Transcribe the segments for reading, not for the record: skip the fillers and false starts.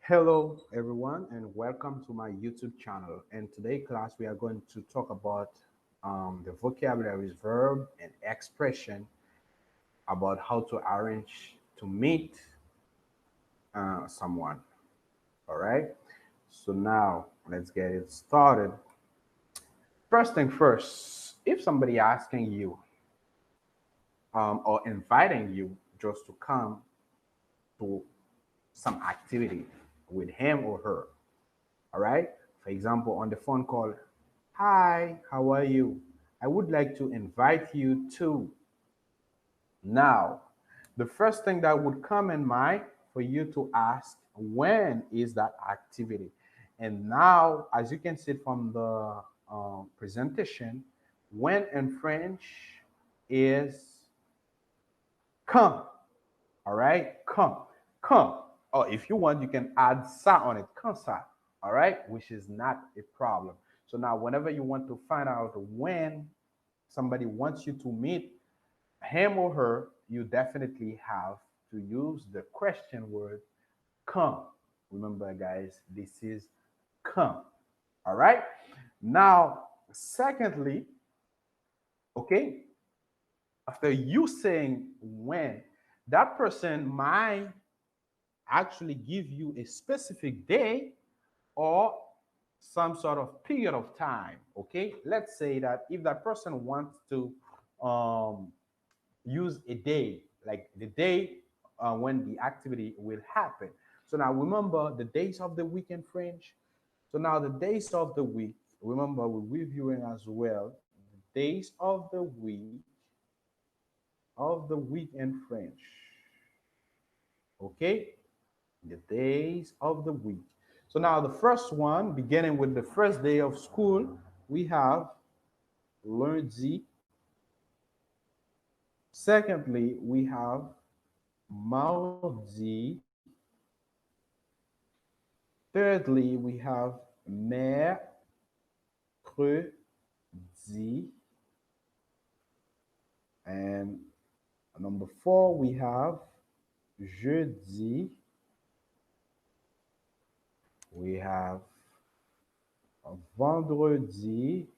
Hello everyone and welcome to my YouTube channel. In today's class we are going to talk about the vocabularies, verb and expression about how to arrange to meet someone. All right. So now let's get it started. First thing first, if somebody asking you or inviting you just to come to some activity with him or her. All right. For example, on the phone call, hi, how are you? I would like to invite you to. Now, the first thing that would come in mind for you to ask, when is that activity? And now, as you can see from the presentation, when in French is come. All right, come, come. Or if you want, you can add ça on it, quand ça. All right, which is not a problem. So now, whenever you want to find out when somebody wants you to meet him or her, you definitely have to use the question word come. Remember, guys, this is come. All right. Now, secondly, okay, after you saying when, that person might actually give you a specific day or some sort of period of time. Okay, let's say that if that person wants to um, use a day, like the day when the activity will happen. So now remember the days of the week in French. So now the days of the week, remember we're reviewing as well the days of the week in French. Okay, the days of the week. So now the first one, beginning with the first day of school, we have lundi. Secondly, we have mardi. Thirdly, we have mercredi. And number four, we have jeudi. We have vendredi.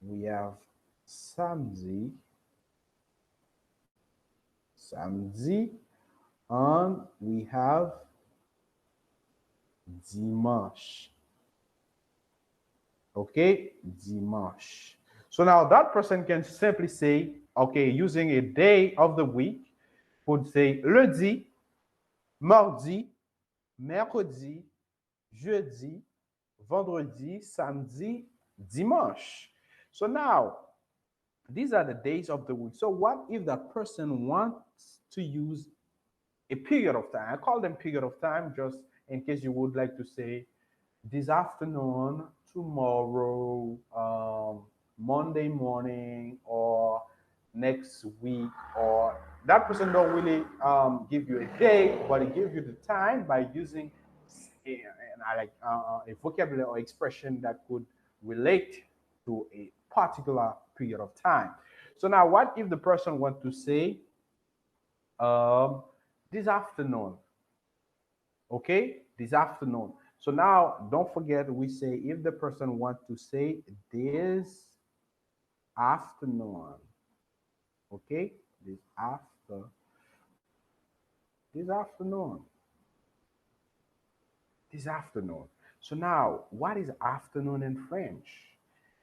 We have samedi. Samedi. And we have dimanche. Okay, dimanche. So now that person can simply say, okay, using a day of the week, would say lundi, mardi, mercredi, jeudi, vendredi, samedi, dimanche. So now these are the days of the week. So what if that person wants to use a period of time? I call them period of time just in case you would like to say this afternoon, tomorrow, Monday morning, or next week, or that person don't really give you a day, but it gives you the time by using a vocabulary or expression that could relate to a particular period of time. So now, what if the person want to say um, this afternoon? Okay, this afternoon. So now don't forget we say if the person want to say this afternoon. Okay, this afternoon, this afternoon. So now what is afternoon in French?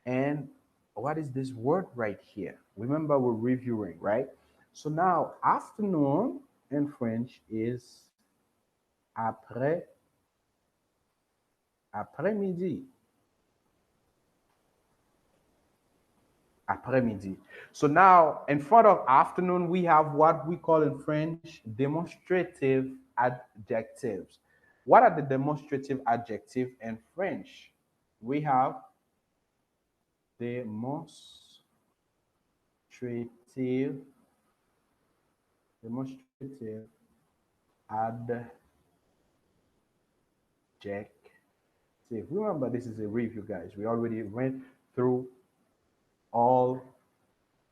And what is this word right here? Remember we're reviewing, right? So now afternoon in French is après-midi. Après-midi. So now, in front of afternoon, we have what we call in French demonstrative adjectives. What are the demonstrative adjectives in French? We have demonstrative, demonstrative adjective. Remember, this is a review, guys. We already went through all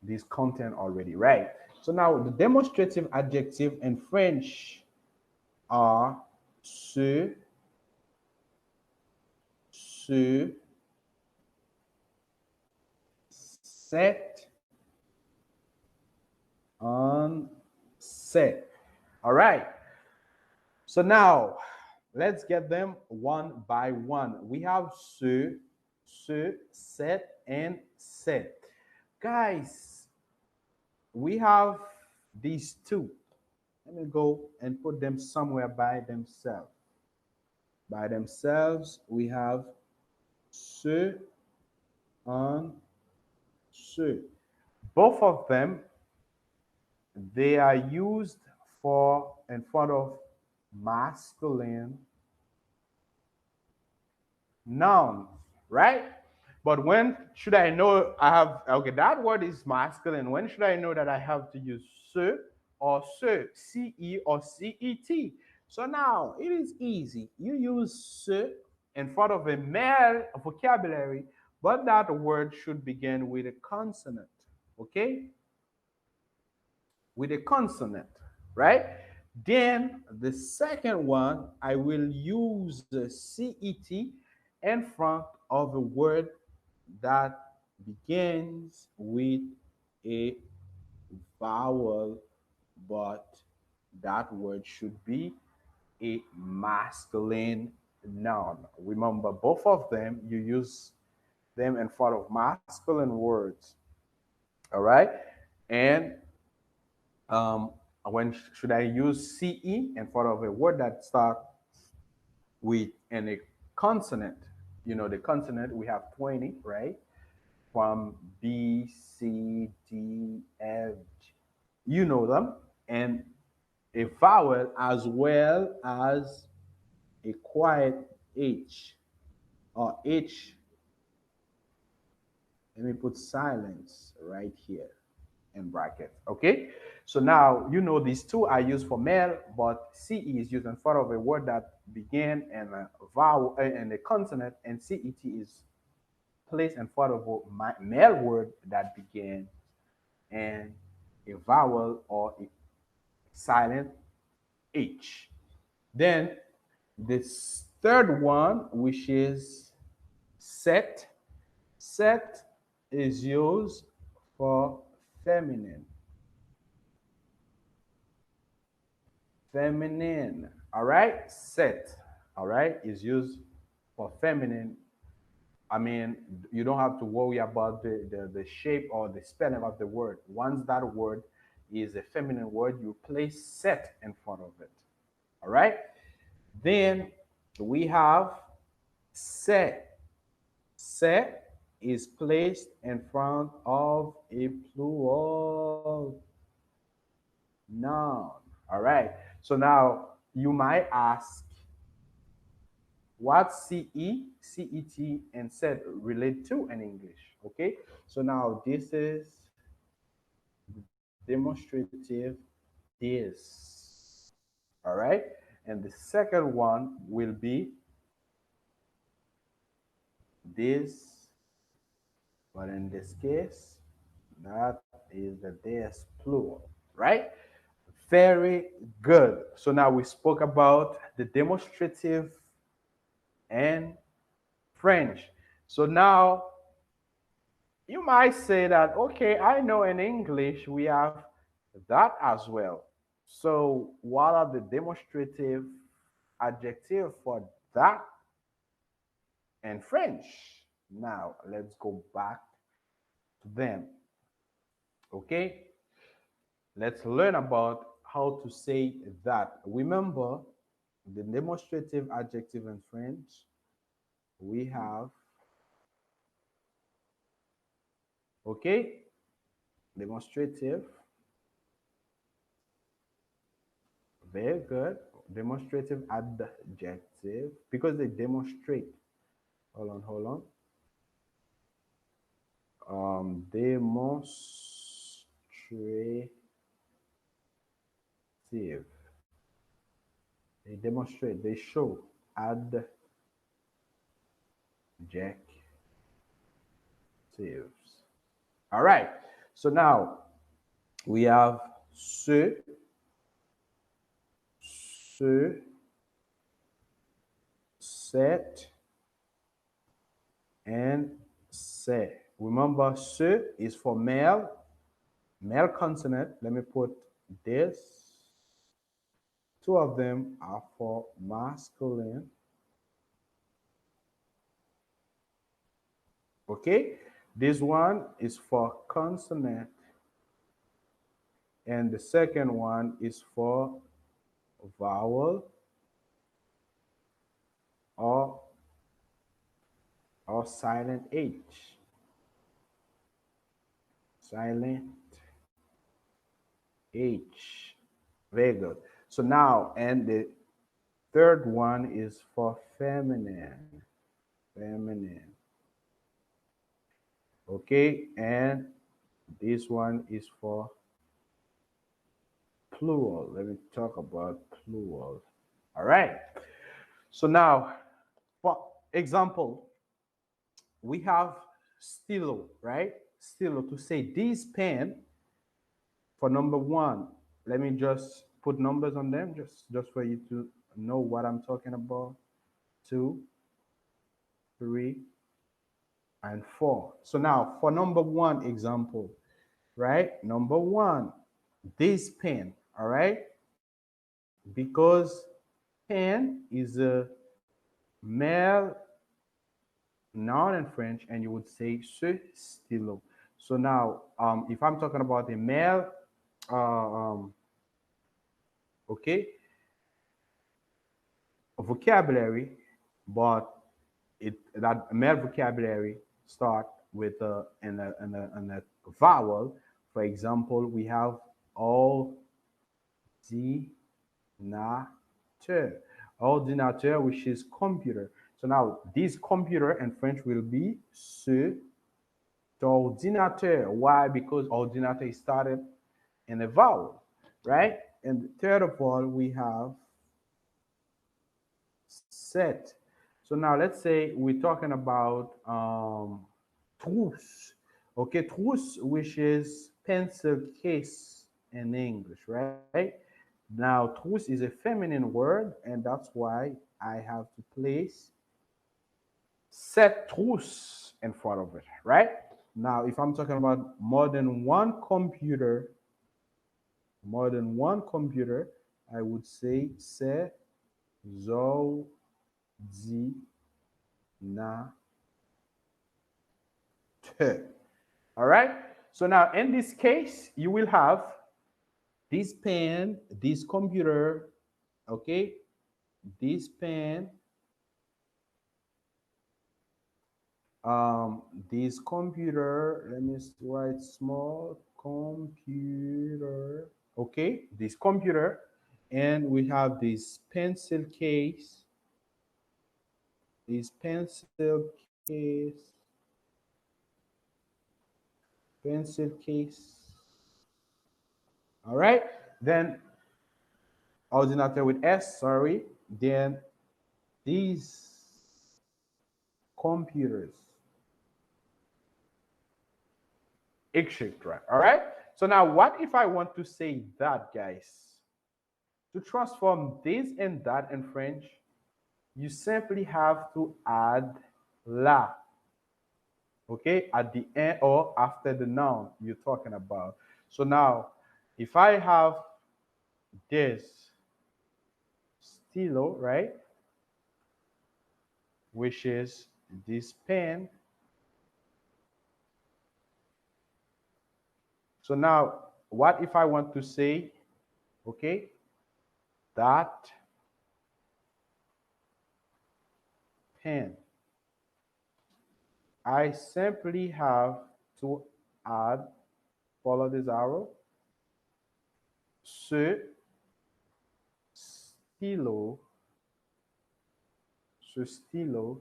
this content already, right? So now the demonstrative adjective in French are, se, se, set, on, set. All right. So now let's get them one by one. We have se, set, and set. Guys, we have these two. Let me go and put them somewhere by themselves. By themselves, we have se, on, se. Both of them, they are used for in front of masculine nouns, right? But when should I know I have, okay, that word is masculine. When should I know that I have to use ce or ce, ce or cet? So now it is easy. You use ce in front of a male vocabulary, but that word should begin with a consonant, okay? With a consonant, right? Then the second one, I will use the CET in front of a word that begins with a vowel, but that word should be a masculine noun. Remember, both of them, you use them in front of masculine words, all right? And um, when should I use CE in front of a word that starts with a consonant? You know, the consonant, we have 20, right? From B, C, D, F, G. You know them. And a vowel as well as a quiet H or H. Let me put silence right here in brackets. Okay, so now you know these two are used for male, but CE is used in front of a word that began in a vowel and a consonant, and CET is placed in front of a male word that began in a vowel or a silent H. Then this third one, which is set. Set is used for feminine. Feminine. All right. Set. All right. Is used for feminine. I mean, you don't have to worry about the shape or the spelling of the word. Once that word is a feminine word, you place set in front of it. All right. Then we have set. Set is placed in front of a plural noun. All right. So now you might ask, what CE, CET, and set relate to in English? Okay. So now this is demonstrative this. All right. And the second one will be this, but in this case, that is the this plural, right? Very good. So now we spoke about the demonstrative and French. So now you might say that, okay, I know in English we have that as well. So what are the demonstrative adjective for that in French? Now let's go back to them. Okay, let's learn about how to say that. Remember, the demonstrative adjective in French, we have, okay, demonstrative, very good. Demonstrative adjective, because they demonstrate. Hold on. Demonstrative. They demonstrate, they show. Adjectives. All right. So now we have ce, se, set, and se. Remember, se is for male, male consonant. Let me put this. Two of them are for masculine. Okay, this one is for consonant, and the second one is for vowel or silent H. Silent H. Very good. So now, and the third one is for feminine. Feminine. Okay, and this one is for plural. Let me talk about plural. All right. So now, for example, we have stilo, right? Stilo to say this pen for number one. Let me just put numbers on them just for you to know what I'm talking about. 2, 3, and 4. So now for number one example, right? Number one, this pen, all right? Because pen is a male noun in French, and you would say ce stylo. So now, if I'm talking about a male, uh, um, okay, vocabulary, but that male vocabulary start with a vowel. For example, we have all ordinateur, ordinateur, which is computer. So now this computer in French will be ce ordinateur. Why? Because ordinateur is started in a vowel, right? And third of all, we have set. So now let's say we're talking about trousse. Okay, trousse, which is pencil case in English, right? Now, trousse is a feminine word, and that's why I have to place set trousse in front of it, right? Now, if I'm talking about more than one computer, I would say c'est ordinateur. All right. So now in this case, you will have this pen, this computer, okay, this pen, um, this computer. Let me write small computer. Okay, this computer, and we have this pencil case, pencil case. All right. Then ordinateur with S, sorry. Then these computers, etc. All right. So now what if I want to say that, guys? To transform this and that in French, you simply have to add la, okay, at the end or after the noun you're talking about. So now, if I have this stilo, right, which is this pen. So now, what if I want to say, okay, that pen? I simply have to add, follow this arrow, ce stylo, ce stylo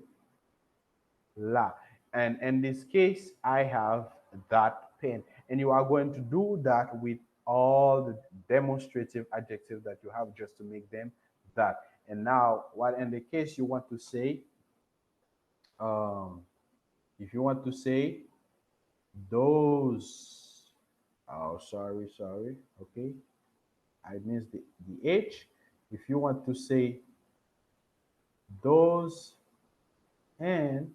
là. And in this case, I have that pen. And you are going to do that with all the demonstrative adjectives that you have just to make them that. And now, what in the case you want to say, um, if you want to say those, oh, sorry, okay, I missed the H. If you want to say those and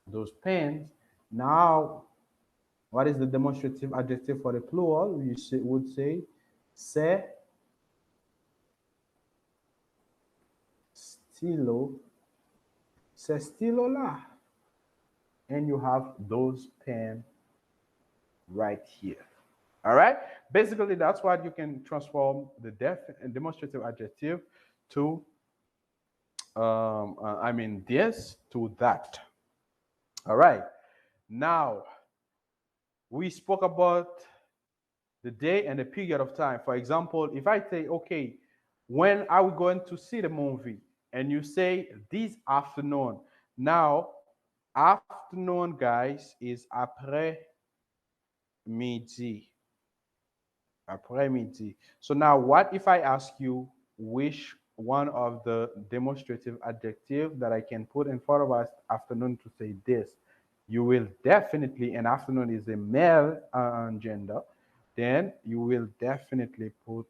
those pens, now what is the demonstrative adjective for the plural? You would say c'est stylo, c'est stylo là. And you have those pens right here. All right. Basically, that's what you can transform the demonstrative adjective to. I mean this to that. All right. Now we spoke about the day and the period of time. For example, if I say, okay, when are we going to see the movie? And you say this afternoon. Now, afternoon, guys, is après midi. Après-midi. So now what if I ask you which one of the demonstrative adjective that I can put in front of us afternoon to say this? You will definitely, and afternoon is a male gender, then you will definitely put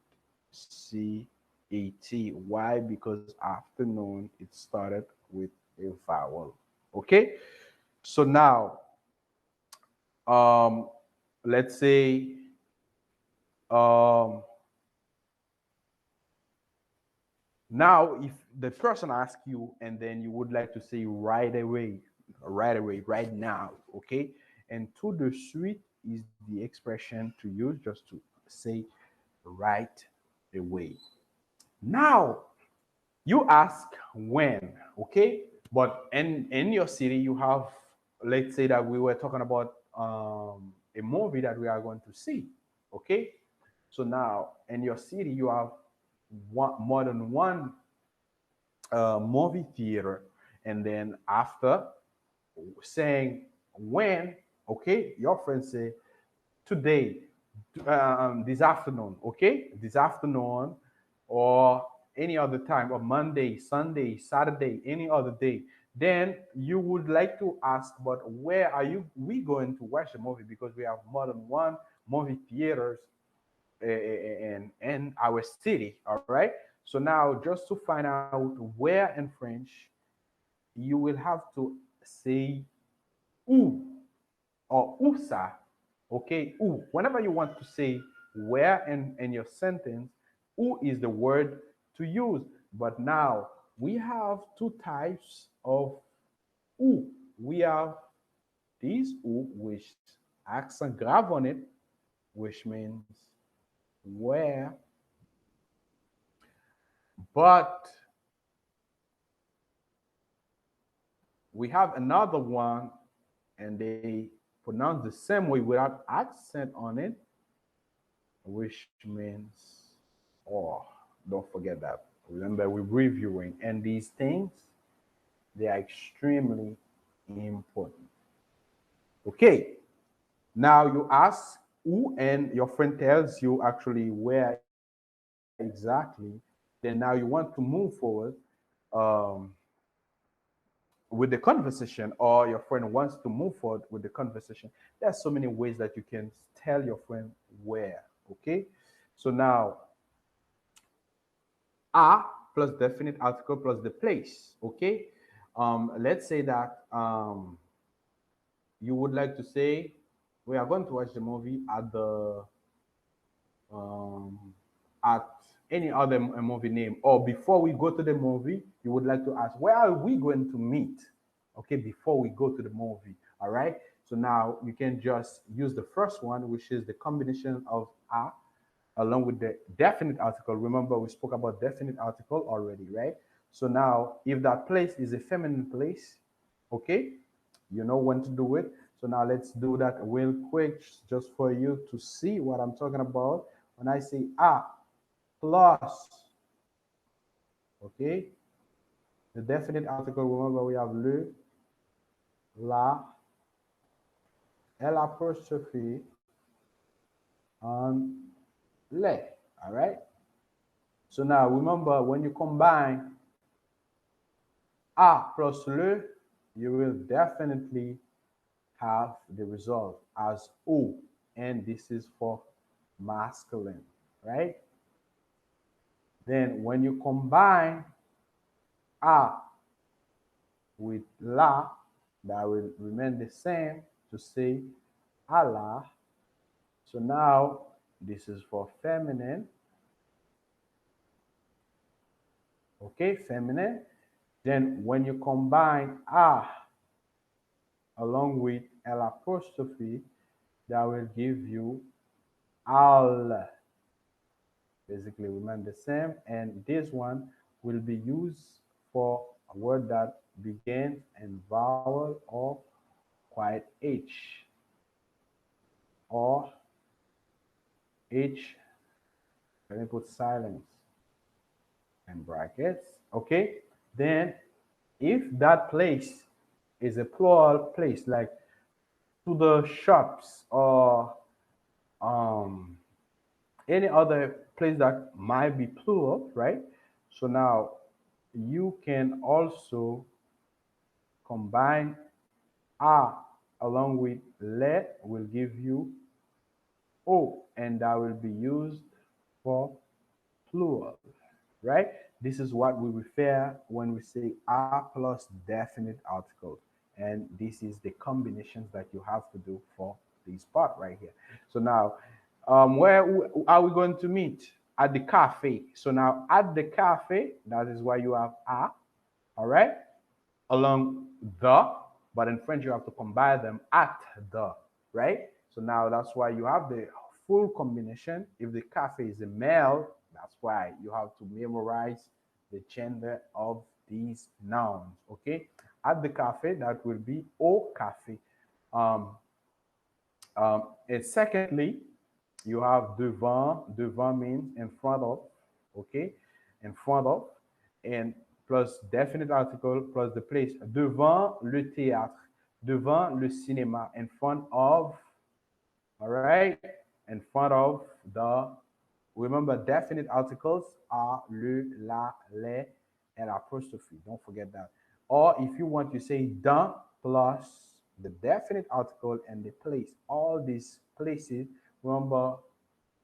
CAT. Why? Because afternoon it started with a vowel. Okay? So now, um, let's say um, now, if the person asks you and then you would like to say right away, right now, okay? And tout de suite is the expression to use just to say right away. Now, you ask when, okay? But in your city, you have, let's say that we were talking about a movie that we are going to see, okay? So now in your city, you have more than one movie theater, and then after saying when, okay, your friend say today, this afternoon, okay, this afternoon, or any other time, or Monday, Sunday, Saturday, any other day. Then you would like to ask, but where are you? We going to watch the movie because we have more than one movie theaters in our city. All right. So now, just to find out where in French, you will have to say où or où ça. Okay, où. Whenever you want to say where in your sentence, où is the word to use. But now we have two types of où. We have this où, which accent grave on it, which means where. But we have another one, and they pronounce the same way without accent on it, which means or. Don't forget that. Remember, we're reviewing, and these things, they are extremely important. Okay, now you ask who, and your friend tells you actually where exactly. Then now you want to move forward um, with the conversation, or your friend wants to move forward with the conversation. There's so many ways that you can tell your friend where. Okay, so now a plus definite article plus the place. Okay, let's say that you would like to say we are going to watch the movie um, at any other movie name, or before we go to the movie, you would like to ask where are we going to meet, okay, before we go to the movie. All right, so now you can just use the first one, which is the combination of a along with the definite article. Remember, we spoke about definite article already, right? So now if that place is a feminine place, okay, you know when to do it. So now let's do that real quick just for you to see what I'm talking about. When I say a plus, okay, the definite article, remember we have le, la, l apostrophe, and le. All right. So now remember when you combine a plus le, you will definitely have the result as O, and this is for masculine, right? Then when you combine a with la, that will remain the same to say Allah. So now this is for feminine. Okay, feminine. Then when you combine a along with L apostrophe, that will give you al. Basically remain the same. And this one will be used for a word that begins in vowel or quiet H or H. Let me put silence in brackets. Okay. Then if that place is a plural place, like to the shops or um, any other place that might be plural, right? So now you can also combine a along with le will give you o, and that will be used for plural, right? This is what we refer when we say a plus definite article. And this is the combinations that you have to do for this part right here. So now, where are we going to meet? At the cafe. So now at the cafe, that is why you have a, all right? Along the, but in French you have to combine them at the, right? So now that's why you have the full combination. If the cafe is a male, that's why you have to memorize the gender of these nouns, okay? At the cafe, that will be au cafe. Um, and secondly, you have devant. Devant means in front of, okay? In front of, and plus definite article plus the place. Devant le théâtre, devant le cinéma, in front of, all right? In front of the, remember definite articles are le, la, les, and apostrophe. Don't forget that. Or if you want to say dans plus the definite article and the place, all these places, remember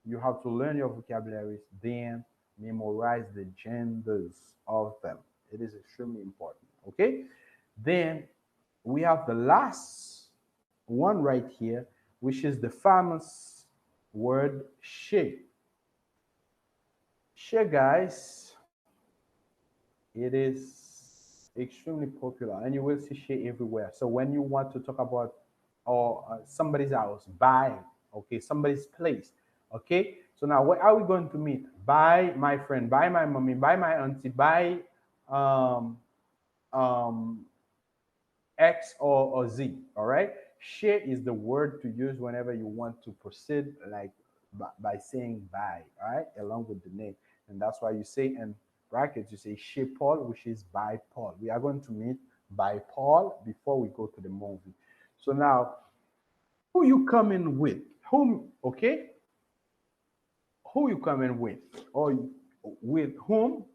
you have to learn your vocabularies, then memorize the genders of them. It is extremely important. Okay? Then we have the last one right here, which is the famous word chez. Chez, guys, it is extremely popular, and you will see chez everywhere. So when you want to talk about or somebody's house, buy, okay, somebody's place, okay. So now, where are we going to meet? Buy my friend, buy my mommy, buy my auntie, buy um, um, X or Z. All right. Share is the word to use whenever you want to proceed, like by saying by, all right, along with the name. And that's why you say in brackets, you say chez Paul, which is by Paul. We are going to meet by Paul before we go to the movie. So now, who you coming with? Whom, okay? Who you coming with? Or with whom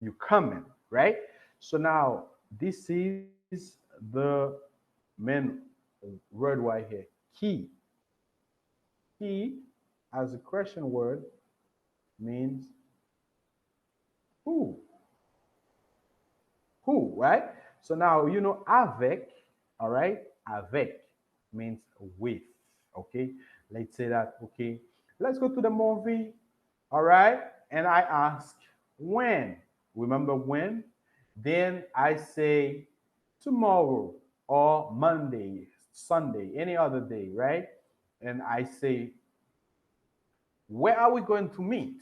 you coming, right? So now, this is the main word right here. Key. Key as a question word means who. Who, right? So now you know avec, all right? Avec means with. Okay. Let's say that, okay. Let's go to the movie. All right. And I ask when. Remember when? Then I say tomorrow or Monday, Sunday, any other day, right? And I say, where are we going to meet?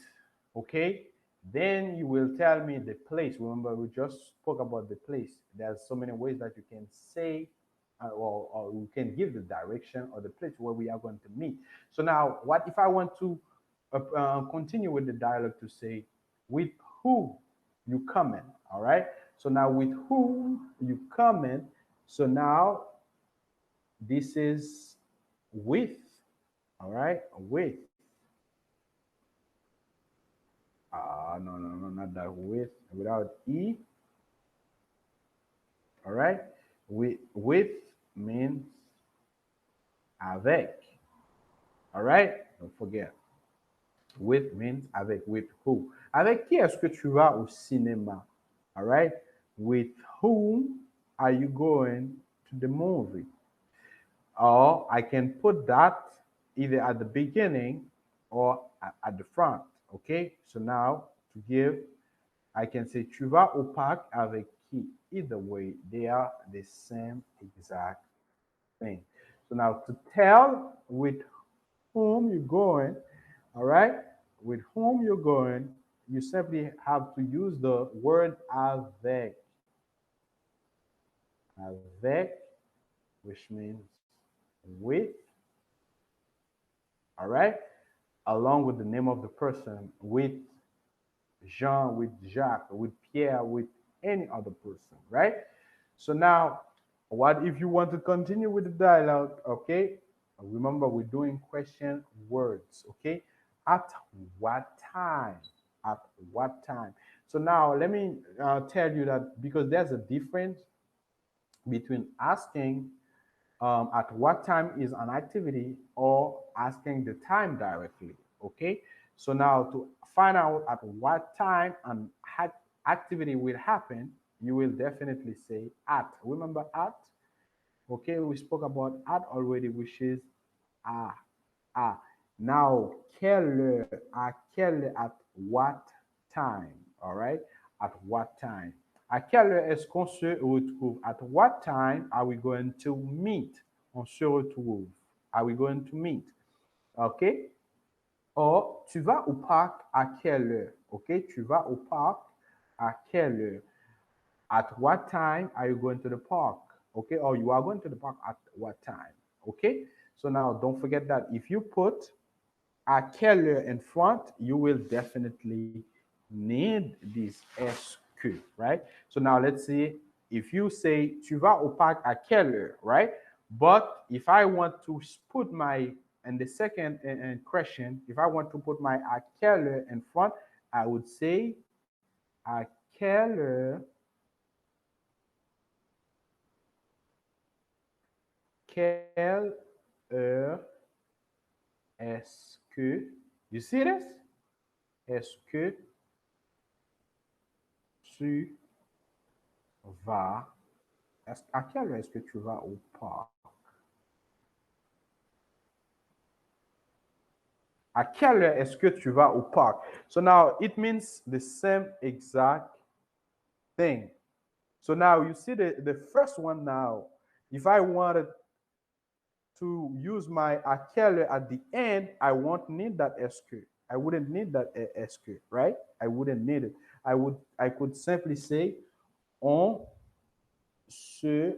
Okay. Then you will tell me the place. Remember, we just spoke about the place. There's so many ways that you can say or you can give the direction or the place where we are going to meet. So now, what if I want to continue with the dialogue to say, with who you coming? All right. So now, with whom you coming? So now, this is with. All right, with. No, no, no, not that with. Without e. All right. With means avec. All right. Don't forget. With means avec. With who? Avec qui est-ce que tu vas au cinéma? All right. With whom are you going to the movie? Or I can put that either at the beginning or at the front. Okay. So now to give, I can say tu vas au parc avec qui? Either way, they are the same exact thing. So now to tell with whom you're going, all right, with whom you're going, you simply have to use the word avec. Avec, which means with, all right, along with the name of the person, with Jean, with Jacques, with Pierre, with any other person, right? So now, what if you want to continue with the dialogue? Okay, remember we're doing question words. Okay, at what time? At what time? So now let me tell you that because there's a difference between asking at what time is an activity or asking the time directly. Okay, so now to find out at what time an activity will happen, you will definitely say at. Remember at? Okay, we spoke about at already, which is ah, ah. Now, quelle heure, at what time? All right, at what time? À quelle heure est-ce qu'on se retrouve? At what time are we going to meet? On se retrouve. Are we going to meet? OK? Or, tu vas au parc à quelle heure? OK? Tu vas au parc à quelle heure? At what time are you going to the park? Okay? Or you are going to the park at what time? Okay? So now don't forget that if you put à quelle heure in front, you will definitely need this SQ, right? So now let's see if you say tu vas au parc à quelle heure, right? But if I want to put my and the second question, if I want to put my à quelle heure in front, I would say à quelle heure quelle heure est-ce que you see this? Est-ce que tu vas à quelle heure est-ce que tu vas au parc? À quelle heure est-ce que tu vas au parc? So now it means the same exact thing. So now you see the first one now. If I wanted to use my à quelle heure at the end, I won't need that SQ. I wouldn't need that SQ, right? I wouldn't need it. I could simply say on se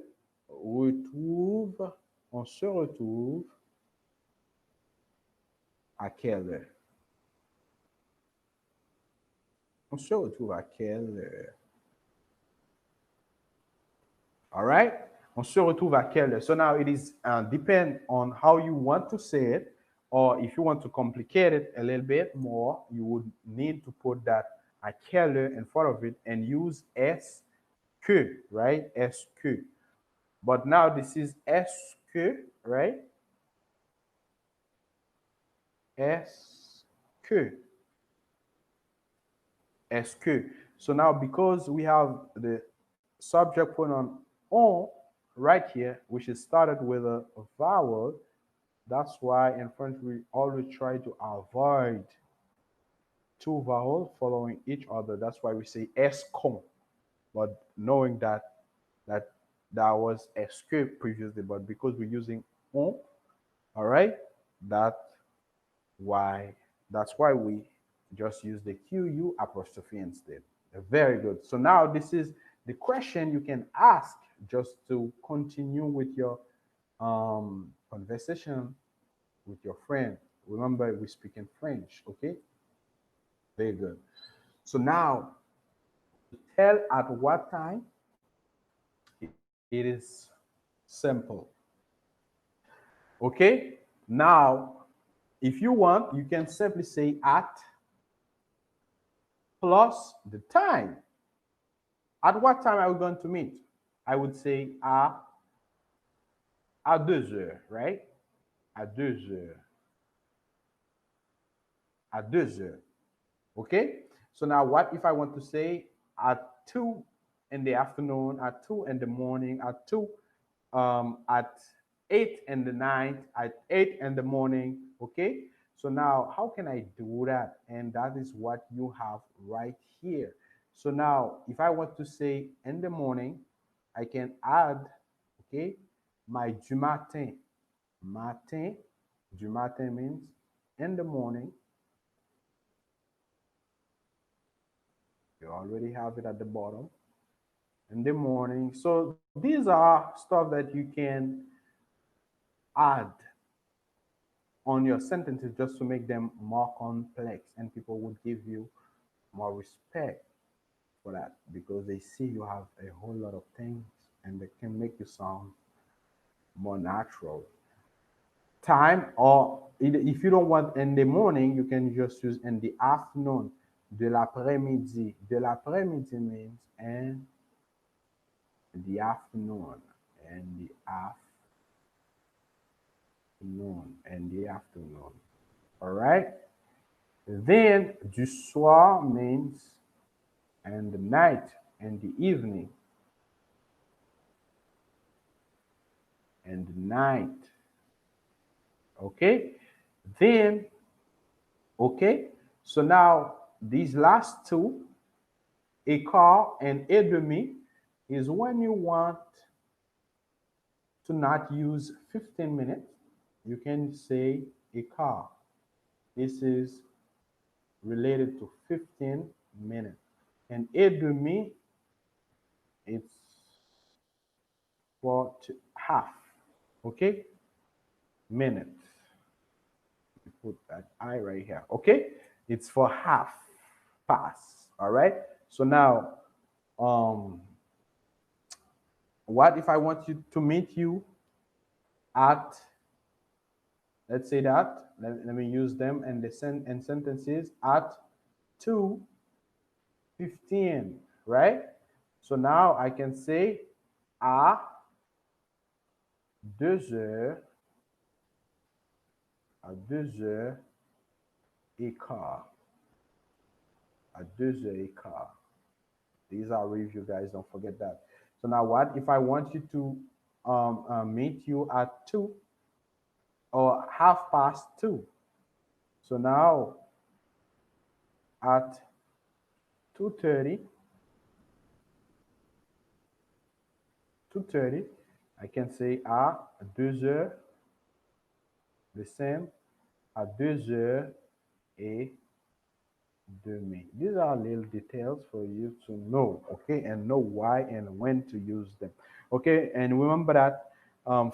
retrouve, on se retrouve à quelle heure? On se retrouve à quelle heure? All right? On se retrouve à quelle heure? So now it is depend on how you want to say it, or if you want to complicate it a little bit more, you would need to put that à quelle heure in front of it and use S que, right? S que. But now this is S que, right? S que. S que. So now because we have the subject pronoun on right here, which is started with a vowel, that's why in French we always try to avoid two vowels following each other. That's why we say escon, but knowing that that was escape previously, but because we're using on, all right, that why that's why we just use the QU apostrophe instead. Very good. So now this is the question you can ask just to continue with your conversation with your friend. Remember, we speak in French, okay? Very good. So now, tell at what time, it is simple. Okay? Now, if you want, you can simply say at plus the time. At what time are we going to meet? I would say à 2 heures, right? À 2 heures. À 2 heures. Okay? So now what if I want to say at 2 in the afternoon, at 2 in the morning, at 2 at 8 in the night, at 8 in the morning. Okay? So now how can I do that? And that is what you have right here. So now if I want to say in the morning, I can add, okay, my du matin. Matin, du matin means in the morning. You already have it at the bottom. In the morning. So these are stuff that you can add on your sentences just to make them more complex, and people would give you more respect for that because they see you have a whole lot of things and they can make you sound more natural. Time, or if you don't want in the morning, you can just use in the afternoon. De l'après-midi. De l'après-midi means in the afternoon. In the afternoon. In the afternoon. All right. Then du soir means and the night and the evening and the night. Okay. Then, okay. So now these last two, a car and a demi, is when you want to not use 15 minutes, you can say a car. This is related to 15 minutes. And a demi, it's for half, okay, minutes. You put that I right here, okay? It's for half pass, all right? So now, um, what if I want you to meet you at, let's say that, let me use them and the sentences at 2:15, right? So now I can say à 2 heures, à 2 heures et quart, à 2 heures et quart. These are review, guys. Don't forget that. So now, what if I want you to meet you at 2 or 2:30? So now at 2:30, 2:30, I can say à 2 heures, the same, à 2 heures et demi. These are little details for you to know, okay, and know why and when to use them, okay. And remember that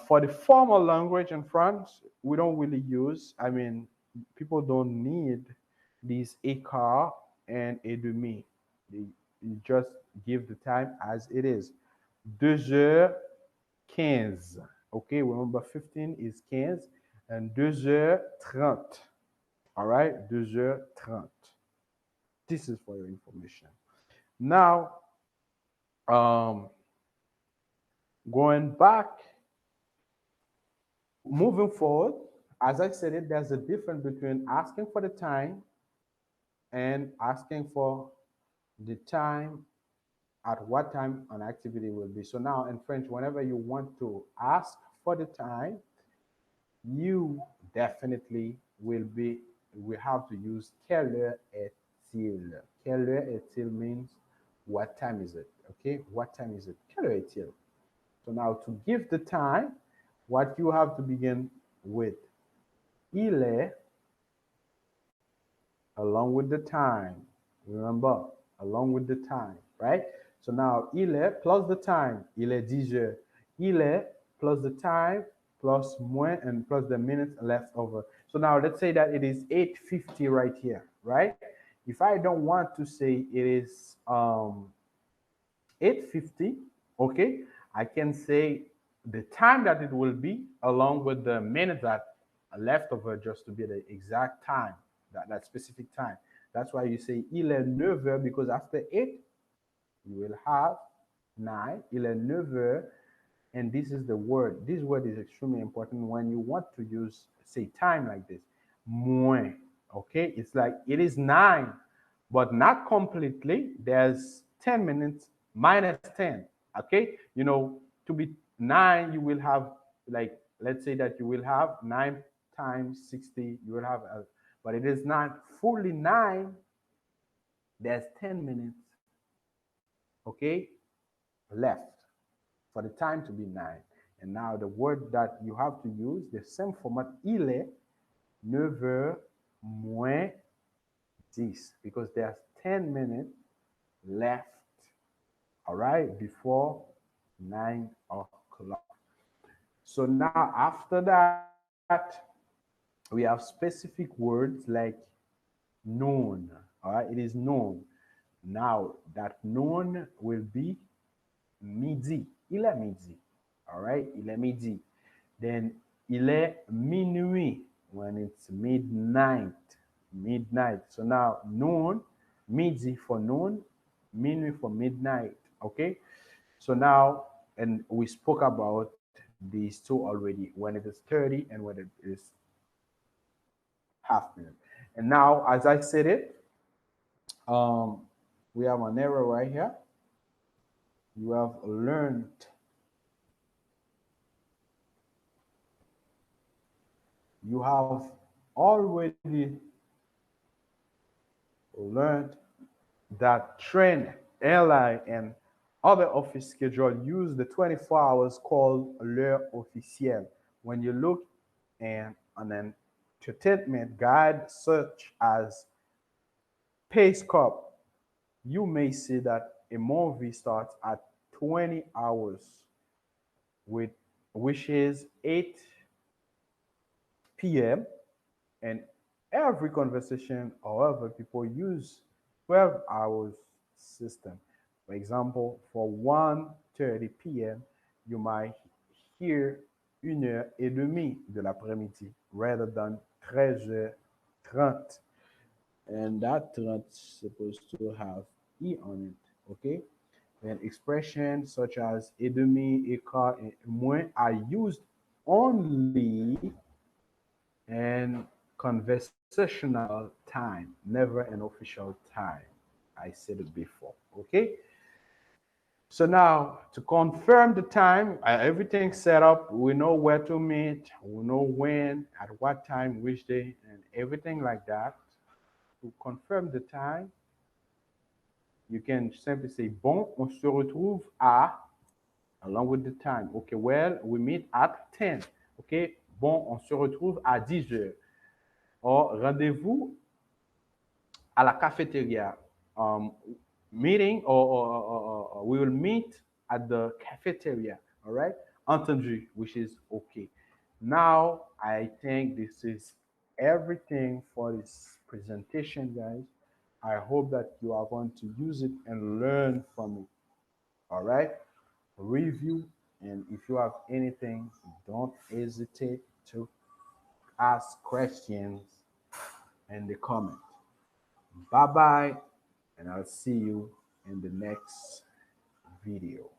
for the formal language in France, we don't really use. I mean, people don't need these écart and et demi. They, you just give the time as it is. 2 heures 15. Okay, remember 15 is 15 and 2 heures 30. All right, 2 heures 30. This is for your information. Now, um, going back, moving forward, as I said it, there's a difference between asking for the time and asking for the time at what time an activity will be. So now in French, whenever you want to ask for the time, you definitely will have to use quelle heure est-il. Quelle heure est-il means what time is it? Okay, what time is it? Quelle heure est-il? So now to give the time, what you have to begin with, il est, along with the time. Remember, along with the time, right? So now il est plus the time, il est 10 heures. Il est plus the time plus moins and plus the minutes left over. So now let's say that it is 8:50 right here, right? If I don't want to say it is 8:50, okay, I can say the time that it will be along with the minutes that are left over just to be the exact time, that specific time. That's why you say il est 9 heures because after 8, you will have 9. Il est 9 heures. And this is the word. This word is extremely important when you want to use, say, time like this. Moins. Okay, it's like it is 9, but not completely. There's 10 minutes minus 10. Okay, to be 9, you will have, like, let's say that you will have 9 times 60. You will have but it is not fully 9. There's 10 minutes, okay, left for the time to be 9. And now the word that you have to use, the same format, il est 9 heures moins 10, because there's 10 minutes left, all right, before 9 o'clock. So now after that, we have specific words like noon, all right, it is noon. Now that noon will be midi, il est midi, all right, il est midi. Then il est minuit, when it's midnight. So now noon, midi for noon, minuit for midnight. Okay. So now, and we spoke about these two already, when it is 30 and when it is half minute. And now, as I said it, um, we have an error right here. You have learned you have already learned that train, airline, and other office schedule use the 24 hours called l'heure officielle. When you look and on an entertainment guide such as Payscope, you may see that a movie starts at 20 hours with which is 8 p.m. and every conversation, however, people use 12 hours system. For example, for 1:30 p.m., you might hear 1h30 de l'après-midi rather than 13h30. And that 30 is supposed to have E on it, okay? And expressions such as et demi, et quart, and moins are used only in conversational time, never an official time. I said it before, okay? So now to confirm the time, everything's set up. We know where to meet, we know when, at what time, which day, and everything like that. To confirm the time, you can simply say, bon, on se retrouve à, along with the time. Okay, well, we meet at 10. Okay, bon, on se retrouve à 10 heures. Or, rendez-vous à la cafétéria. Meeting, or we will meet at the cafeteria. All right, entendu, which is okay. Now, I think this is everything for this presentation, guys. I hope that you are going to use it and learn from it. All right, review, and if you have anything, don't hesitate to ask questions in the comment. Bye bye, and I'll see you in the next video.